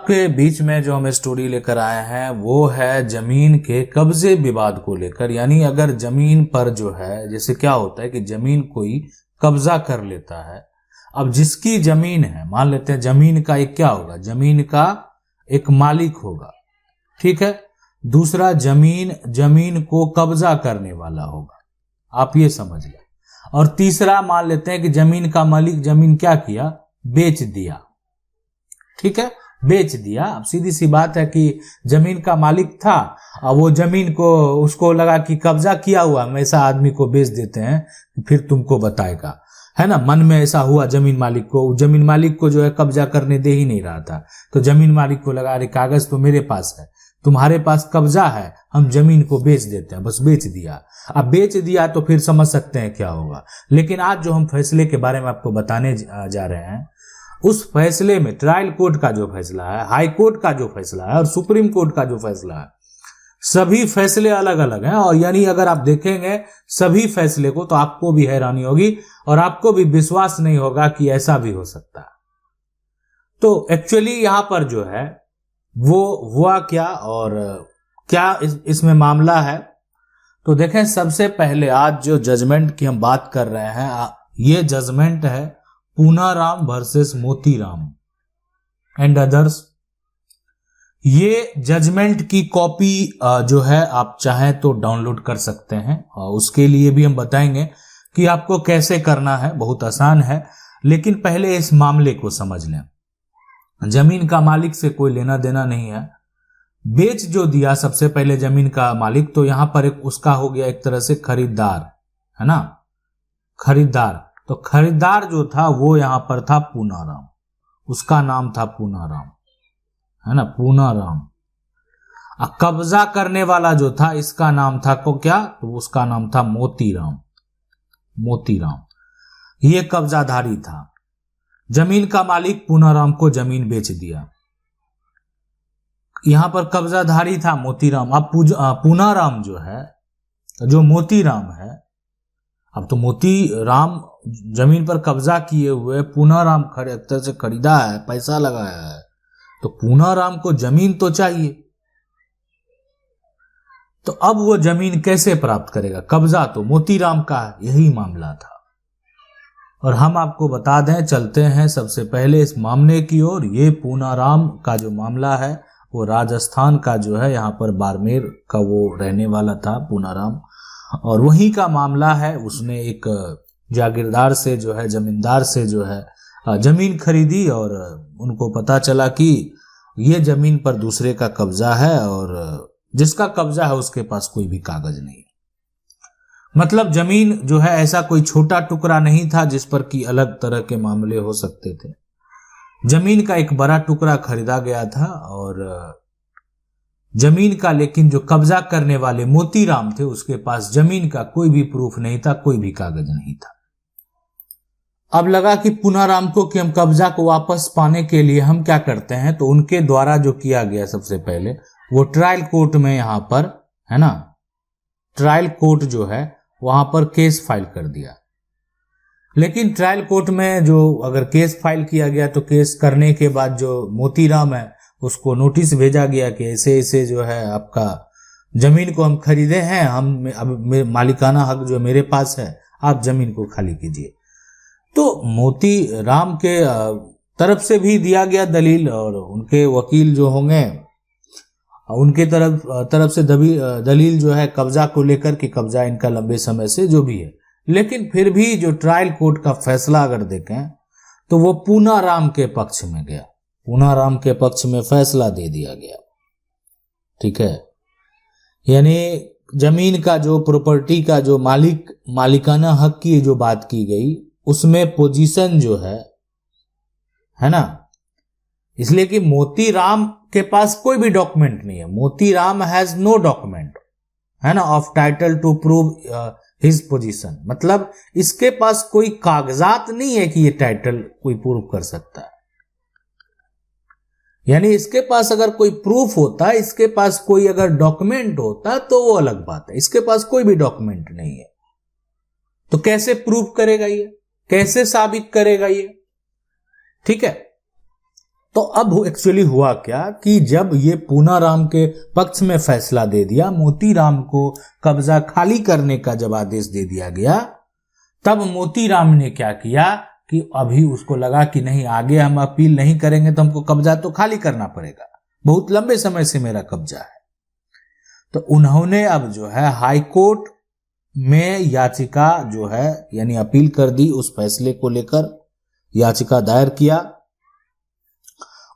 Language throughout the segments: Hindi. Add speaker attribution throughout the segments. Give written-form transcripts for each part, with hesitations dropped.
Speaker 1: आपके बीच में जो हम स्टोरी लेकर आए हैं वो है जमीन के कब्जे विवाद को लेकर। यानी अगर जमीन पर जो है, जैसे क्या होता है कि जमीन कोई कब्जा कर लेता है, अब जिसकी जमीन है, मान लेते हैं जमीन का एक क्या होगा, जमीन का एक मालिक होगा, ठीक है, दूसरा जमीन को कब्जा करने वाला होगा, आप ये समझ लें, और तीसरा मान लेते हैं कि जमीन का मालिक जमीन क्या किया, बेच दिया, ठीक है, बेच दिया। अब सीधी सी बात है कि जमीन का मालिक था और वो जमीन को उसको लगा कि कब्जा किया हुआ, हम ऐसा आदमी को बेच देते हैं फिर तुमको बताएगा, है ना, मन में ऐसा हुआ जमीन मालिक को। जमीन मालिक को जो है कब्जा करने दे ही नहीं रहा था, तो जमीन मालिक को लगा अरे कागज तो मेरे पास है, तुम्हारे पास कब्जा है, हम जमीन को बेच देते हैं, बस बेच दिया। अब बेच दिया तो फिर समझ सकते हैं क्या होगा। लेकिन आज जो हम फैसले के बारे में आपको बताने जा रहे हैं, उस फैसले में ट्रायल कोर्ट का जो फैसला है, हाई कोर्ट का जो फैसला है और सुप्रीम कोर्ट का जो फैसला है, सभी फैसले अलग अलग हैं। और यानी अगर आप देखेंगे सभी फैसले को तो आपको भी हैरानी होगी और आपको भी विश्वास नहीं होगा कि ऐसा भी हो सकता है। तो एक्चुअली यहां पर जो है वो हुआ क्या और क्या इसमें मामला है, तो देखें सबसे पहले आज जो जजमेंट की हम बात कर रहे हैं, ये जजमेंट है Punaram versus Motiram and others. ये जजमेंट की कॉपी जो है आप चाहें तो डाउनलोड कर सकते हैं, और उसके लिए भी हम बताएंगे कि आपको कैसे करना है, बहुत आसान है। लेकिन पहले इस मामले को समझ लें। जमीन का मालिक से कोई लेना देना नहीं है, बेच जो दिया सबसे पहले जमीन का मालिक, तो यहां पर एक उसका हो गया एक तरह से खरीदार, है ना, खरीदार। तो खरीदार जो था वो यहां पर था पूनाराम, उसका नाम था पूनाराम, है ना, पूनाराम। कब्जा करने वाला जो था इसका नाम था को क्या, तो उसका नाम था मोतीराम, मोतीराम। ये कब्जाधारी था। जमीन का मालिक पूनाराम को जमीन बेच दिया। यहां पर कब्जाधारी था मोतीराम। अब पूनाराम जो है, जो मोतीराम है, अब तो मोतीराम जमीन पर कब्जा किए हुए, पूनाराम एक तरह से खरीदा है, पैसा लगाया है, तो पूनाराम को जमीन तो चाहिए। तो अब वो जमीन कैसे प्राप्त करेगा, कब्जा तो मोतीराम का है, यही मामला था। और हम आपको बता दें, चलते हैं सबसे पहले इस मामले की ओर। ये पूनाराम का जो मामला है वो राजस्थान का जो है, यहाँ पर बाड़मेर का वो रहने वाला था पूनाराम, और वहीं का मामला है। उसने एक जागीरदार से जो है, जमींदार से जो है जमीन खरीदी, और उनको पता चला कि ये जमीन पर दूसरे का कब्जा है और जिसका कब्जा है उसके पास कोई भी कागज नहीं। मतलब जमीन जो है ऐसा कोई छोटा टुकड़ा नहीं था जिस पर कि अलग तरह के मामले हो सकते थे। जमीन का एक बड़ा टुकड़ा खरीदा गया था, और जमीन का लेकिन जो कब्जा करने वाले मोतीराम थे उसके पास जमीन का कोई भी प्रूफ नहीं था, कोई भी कागज नहीं था। अब लगा कि पूनाराम को कि हम कब्जा को वापस पाने के लिए हम क्या करते हैं, तो उनके द्वारा जो किया गया सबसे पहले वो ट्रायल कोर्ट में, यहां पर है ना, ट्रायल कोर्ट जो है वहां पर केस फाइल कर दिया। लेकिन ट्रायल कोर्ट में जो अगर केस फाइल किया गया तो केस करने के बाद जो मोतीराम है उसको नोटिस भेजा गया कि ऐसे ऐसे जो है आपका जमीन को हम खरीदे हैं, हम अब मालिकाना हक जो मेरे पास है, आप जमीन को खाली कीजिए। तो मोतीराम के तरफ से भी दिया गया दलील, और उनके वकील जो होंगे उनके तरफ से दलील जो है कब्जा को लेकर कि कब्जा इनका लंबे समय से जो भी है। लेकिन फिर भी जो ट्रायल कोर्ट का फैसला अगर देखें तो वो पूनाराम के पक्ष में गया, पूनाराम के पक्ष में फैसला दे दिया गया, ठीक है। यानी जमीन का जो प्रॉपर्टी का जो मालिकाना हक की जो बात की गई उसमें पोजीशन जो है ना, इसलिए कि मोतीराम के पास कोई भी डॉक्यूमेंट नहीं है, मोतीराम हैज नो डॉक्यूमेंट, है ना, of title to prove his position. मतलब इसके पास कोई कागजात नहीं है कि ये टाइटल कोई प्रूव कर सकता है। यानी इसके पास अगर कोई प्रूफ होता, इसके पास कोई अगर डॉक्यूमेंट होता तो वो अलग बात है। इसके पास कोई भी डॉक्यूमेंट नहीं है, तो कैसे प्रूफ करेगा ये, कैसे साबित करेगा ये, ठीक है। तो अब एक्चुअली हुआ क्या कि जब ये पूनाराम के पक्ष में फैसला दे दिया, मोतीराम को कब्जा खाली करने का जब आदेश दे दिया गया, तब मोतीराम ने क्या किया कि अभी उसको लगा कि नहीं, आगे हम अपील नहीं करेंगे तो हमको कब्जा तो खाली करना पड़ेगा, बहुत लंबे समय से मेरा कब्जा है। तो उन्होंने अब जो है हाई कोर्ट में याचिका जो है यानी अपील कर दी, उस फैसले को लेकर याचिका दायर किया।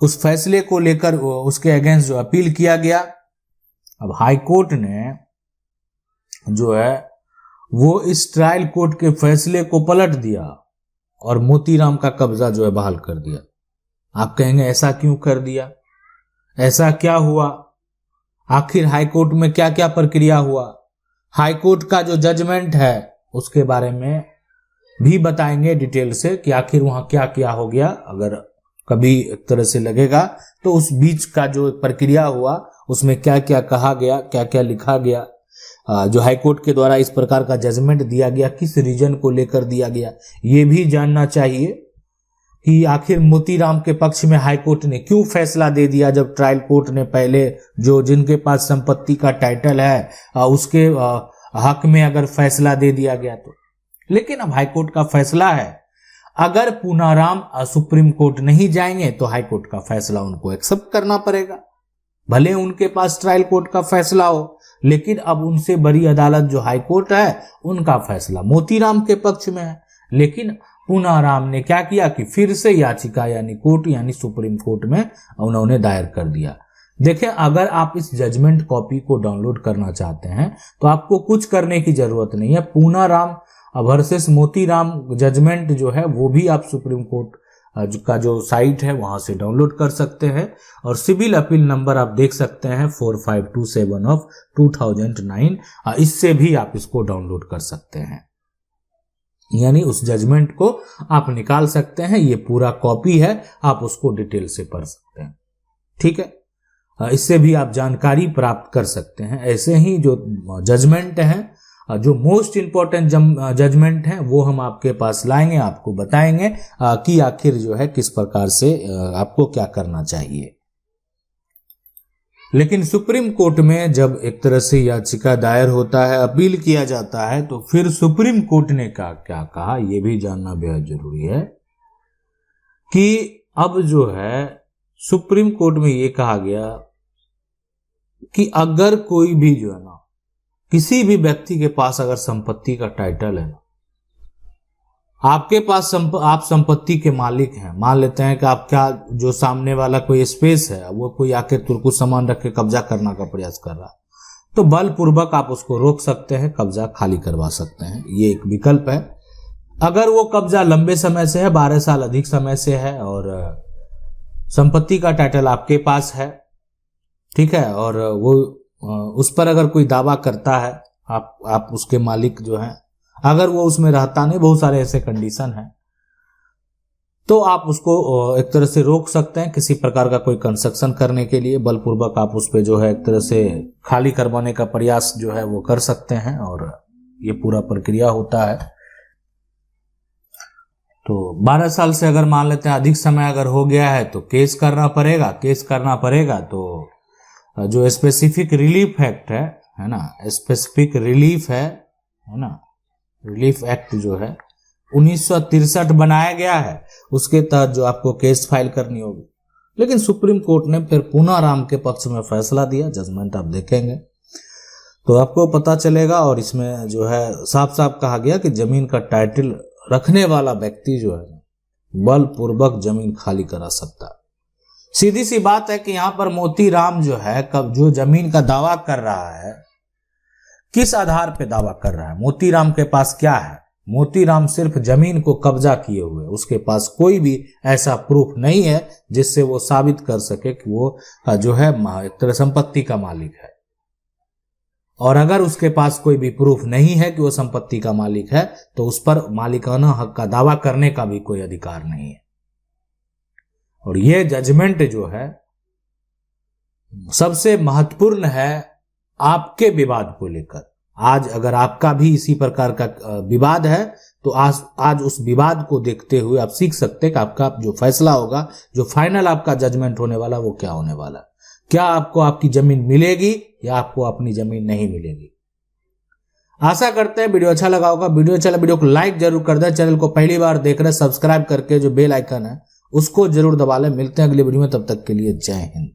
Speaker 1: उस फैसले को लेकर उसके अगेंस्ट जो अपील किया गया, अब हाई कोर्ट ने जो है वो इस ट्रायल कोर्ट के फैसले को पलट दिया और मोतीराम का कब्जा जो है बहाल कर दिया। आप कहेंगे ऐसा क्यों कर दिया, ऐसा क्या हुआ, आखिर हाई कोर्ट में क्या क्या प्रक्रिया हुआ, हाई कोर्ट का जो जजमेंट है उसके बारे में भी बताएंगे डिटेल से कि आखिर वहां क्या क्या हो गया। अगर कभी एक तरह से लगेगा तो उस बीच का जो प्रक्रिया हुआ उसमें क्या क्या कहा गया, क्या क्या लिखा गया, जो हाईकोर्ट के द्वारा इस प्रकार का जजमेंट दिया गया किस रीजन को लेकर दिया गया, ये भी जानना चाहिए कि आखिर मोतीराम के पक्ष में हाईकोर्ट ने क्यों फैसला दे दिया, जब ट्रायल कोर्ट ने पहले जो जिनके पास संपत्ति का टाइटल है उसके हक में अगर फैसला दे दिया गया तो। लेकिन अब हाईकोर्ट का फैसला है, अगर पूनाराम सुप्रीम कोर्ट नहीं जाएंगे तो हाईकोर्ट का फैसला उनको एक्सेप्ट करना पड़ेगा, भले उनके पास ट्रायल कोर्ट का फैसला हो, लेकिन अब उनसे बड़ी अदालत जो हाईकोर्ट है उनका फैसला मोतीराम के पक्ष में है। लेकिन पूनाराम ने क्या किया कि फिर से याचिका यानी कोर्ट यानी सुप्रीम कोर्ट में उन्होंने दायर कर दिया। देखें, अगर आप इस जजमेंट कॉपी को डाउनलोड करना चाहते हैं तो आपको कुछ करने की जरूरत नहीं है। पूनाराम वर्सेस मोतीराम जजमेंट जो है वो भी आप सुप्रीम कोर्ट का जो साइट है वहां से डाउनलोड कर सकते हैं, और सिविल अपील नंबर आप देख सकते हैं 4527 ऑफ 2009, इससे भी आप इसको डाउनलोड कर सकते हैं, यानी उस जजमेंट को आप निकाल सकते हैं। ये पूरा कॉपी है, आप उसको डिटेल से पढ़ सकते हैं, ठीक है। इससे भी आप जानकारी प्राप्त कर सकते हैं। ऐसे ही जो जजमेंट हैं, जो मोस्ट इंपॉर्टेंट जजमेंट हैं, वो हम आपके पास लाएंगे, आपको बताएंगे कि आखिर जो है किस प्रकार से आपको क्या करना चाहिए। लेकिन सुप्रीम कोर्ट में जब एक तरह से याचिका दायर होता है, अपील किया जाता है, तो फिर सुप्रीम कोर्ट ने क्या कहा, यह भी जानना बेहद जरूरी है कि अब जो है सुप्रीम कोर्ट में यह कहा गया कि अगर कोई भी जो है ना, किसी भी व्यक्ति के पास अगर संपत्ति का टाइटल है ना, आपके पास आप संपत्ति के मालिक हैं, मान लेते हैं कि आप क्या जो सामने वाला कोई स्पेस है वो कोई आके कुछ सामान रख के कब्जा करना का प्रयास कर रहा, तो बलपूर्वक आप उसको रोक सकते हैं, कब्जा खाली करवा सकते हैं, ये एक विकल्प है। अगर वो कब्जा लंबे समय से है, 12 साल अधिक समय से है, और संपत्ति का टाइटल आपके पास है, ठीक है, और वो उस पर अगर कोई दावा करता है, आप उसके मालिक जो हैं, अगर वो उसमें रहता नहीं, बहुत सारे ऐसे कंडीशन हैं, तो आप उसको एक तरह से रोक सकते हैं किसी प्रकार का कोई कंस्ट्रक्शन करने के लिए, बलपूर्वक आप उस पर जो है एक तरह से खाली करवाने का प्रयास जो है वो कर सकते हैं, और ये पूरा प्रक्रिया होता है। तो 12 साल से अगर मान लेते हैं अधिक समय अगर हो गया है तो केस करना पड़ेगा। तो जो स्पेसिफिक रिलीफ एक्ट है ना, स्पेसिफिक रिलीफ है ना, रिलीफ एक्ट जो है 1963 बनाया गया है, उसके तहत जो आपको केस फाइल करनी होगी। लेकिन सुप्रीम कोर्ट ने फिर पूनाराम के पक्ष में फैसला दिया, जजमेंट आप देखेंगे तो आपको पता चलेगा, और इसमें जो है साफ साफ कहा गया कि जमीन का टाइटल रखने वाला व्यक्ति जो है बलपूर्वक जमीन खाली करा सकता है। सीधी सी बात है कि यहां पर मोतीराम जो है कब जो जमीन का दावा कर रहा है, किस आधार पे दावा कर रहा है, मोतीराम के पास क्या है, मोतीराम सिर्फ जमीन को कब्जा किए हुए, उसके पास कोई भी ऐसा प्रूफ नहीं है जिससे वो साबित कर सके कि वो जो है एक तरह संपत्ति का मालिक है। और अगर उसके पास कोई भी प्रूफ नहीं है कि वो संपत्ति का मालिक है, तो उस पर मालिकाना हक का दावा करने का भी कोई अधिकार नहीं है। और ये जजमेंट जो है सबसे महत्वपूर्ण है आपके विवाद को लेकर। आज अगर आपका भी इसी प्रकार का विवाद है तो तो आज उस विवाद को देखते हुए आप सीख सकते हैं कि आपका जो फैसला होगा, जो फाइनल आपका जजमेंट होने वाला, वो क्या होने वाला। क्या आपको आपकी जमीन मिलेगी या आपको अपनी जमीन नहीं मिलेगी। आशा करते हैं वीडियो अच्छा लगा होगा। वीडियो को लाइक जरूर कर दें। चैनल को पहली बार देख रहे हैं, सब्सक्राइब करके जो बेल आइकन है उसको जरूर दबा लें। मिलते हैं अगली वीडियो में, तब तक के लिए जय हिंद।